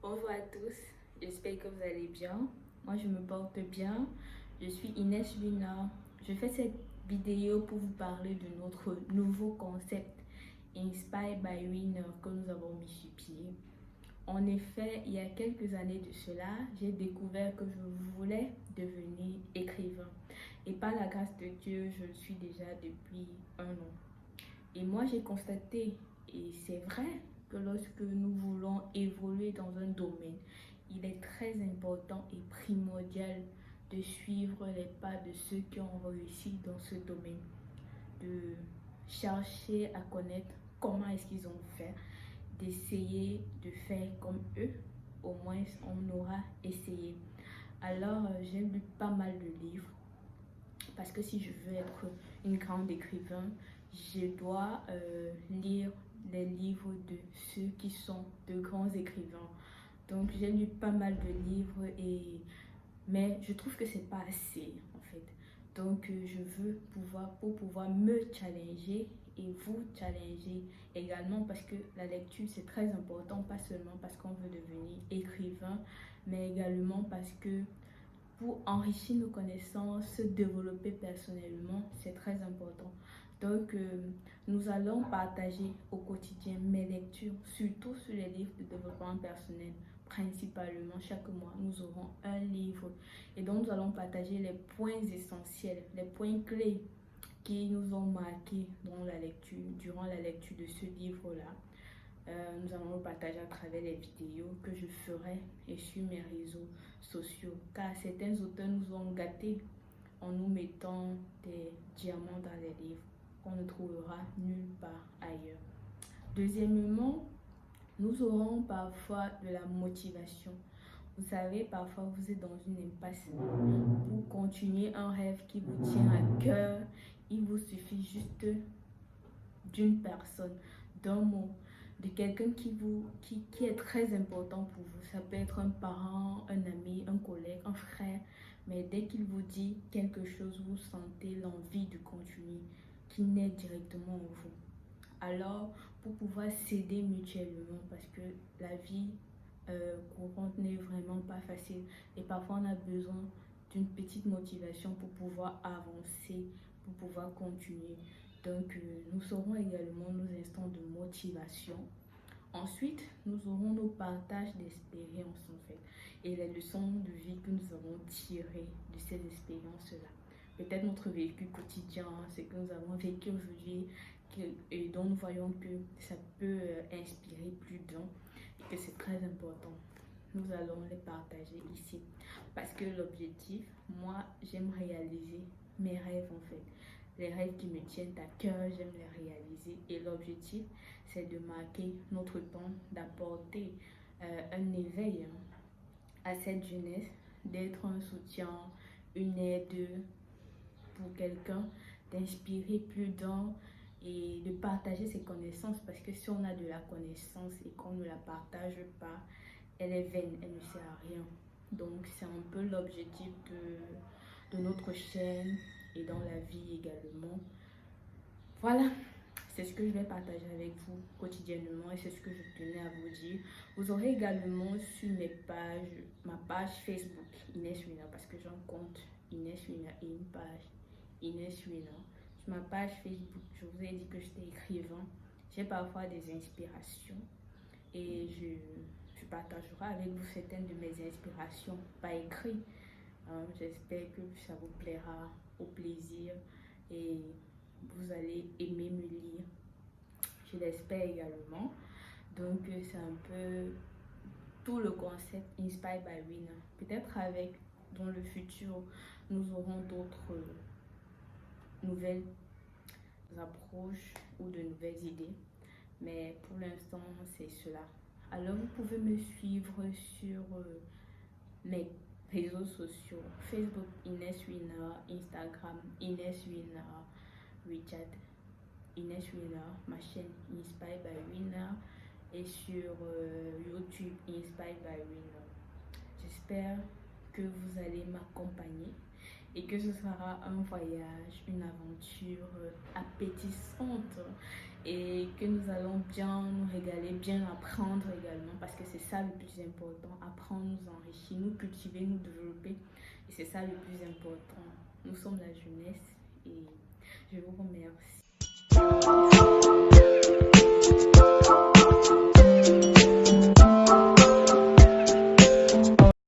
Bonjour à tous, j'espère que vous allez bien. Moi, je me porte bien. Je suis Inès Luna. Je fais cette vidéo pour vous parler de notre nouveau concept Inspire by Winner que nous avons mis sur pied. En effet, il y a quelques années de cela, j'ai découvert que je voulais devenir écrivain. Et par la grâce de Dieu, je le suis déjà depuis un an. Et moi, j'ai constaté, et c'est vrai, que lorsque nous voulons évoluer dans un domaine, il est très important et primordial de suivre les pas de ceux qui ont réussi dans ce domaine, de chercher à connaître comment est-ce qu'ils ont fait, d'essayer de faire comme eux, au moins on aura essayé. Alors, j'ai lu pas mal de livres parce que si je veux être une grande écrivain, je dois lire les livres de ceux qui sont de grands écrivains. Donc j'ai lu pas mal de livres mais je trouve que c'est pas assez en fait. Donc je veux pour pouvoir me challenger et vous challenger également parce que la lecture c'est très important, pas seulement parce qu'on veut devenir écrivain, mais également parce que pour enrichir nos connaissances, se développer personnellement, c'est très important. Donc, nous allons partager au quotidien mes lectures, surtout sur les livres de développement personnel. Principalement, chaque mois, nous aurons un livre et donc nous allons partager les points essentiels, les points clés qui nous ont marqués dans la lecture, durant la lecture de ce livre-là. Nous allons le partager à travers les vidéos que je ferai et sur mes réseaux sociaux. Car certains auteurs nous ont gâtés en nous mettant des diamants dans les livres qu'on ne trouvera nulle part ailleurs. Deuxièmement, nous aurons parfois de la motivation. Vous savez, parfois vous êtes dans une impasse. Pour continuer un rêve qui vous tient à cœur, il vous suffit juste d'une personne, d'un mot, de quelqu'un qui est très important pour vous. Ça peut être un parent, un ami, un collègue, un frère, mais dès qu'il vous dit quelque chose, vous sentez l'envie de continuer, qui naît directement en vous. Alors, pour pouvoir s'aider mutuellement, parce que la vie courante n'est vraiment pas facile et parfois on a besoin d'une petite motivation pour pouvoir avancer, pour pouvoir continuer. Donc, nous aurons également nos instants de motivation. Ensuite, nous aurons nos partages d'expériences en fait et les leçons de vie que nous avons tirées de ces expériences-là. Peut-être notre vécu quotidien, ce que nous avons vécu aujourd'hui et dont nous voyons que ça peut inspirer plus d'un et que c'est très important. Nous allons les partager ici parce que l'objectif, moi, j'aime réaliser mes rêves en fait. Les rêves qui me tiennent à cœur, j'aime les réaliser. Et l'objectif, c'est de marquer notre temps, d'apporter un éveil à cette jeunesse, d'être un soutien, une aide pour quelqu'un, d'inspirer plus d'un et de partager ses connaissances. Parce que si on a de la connaissance et qu'on ne la partage pas, elle est vaine, elle ne sert à rien. Donc c'est un peu l'objectif de notre chaîne et dans la vie également. Voilà, c'est ce que je vais partager avec vous quotidiennement et c'est ce que je tenais à vous dire. Vous aurez également sur mes pages, ma page Facebook Inès Wina parce que j'en compte Inès Wina et une page Inès Wina. Sur ma page Facebook, je vous ai dit que j'étais écrivain. J'ai parfois des inspirations et je partagerai avec vous certaines de mes inspirations par écrit. J'espère que ça vous plaira au plaisir et vous allez aimer me lire. Je l'espère également. Donc, c'est un peu tout le concept Inspired by Winner. Peut-être avec, dans le futur, nous aurons d'autres nouvelles approches ou de nouvelles idées. Mais pour l'instant, c'est cela. Alors, vous pouvez me suivre sur mes réseaux sociaux. Facebook, Inès Winner. Instagram, Inès Winner. WeChat, Inès Winner. Ma chaîne Inspired by Winner. Et sur YouTube, Inspired by Winner. J'espère que vous allez m'accompagner et que ce sera un voyage, une aventure appétissante et que nous allons bien nous régaler, bien apprendre également parce que c'est ça le plus important. Apprendre, nous enrichir, nous cultiver, nous développer. Et c'est ça le plus important. Nous sommes la jeunesse et je vous remercie.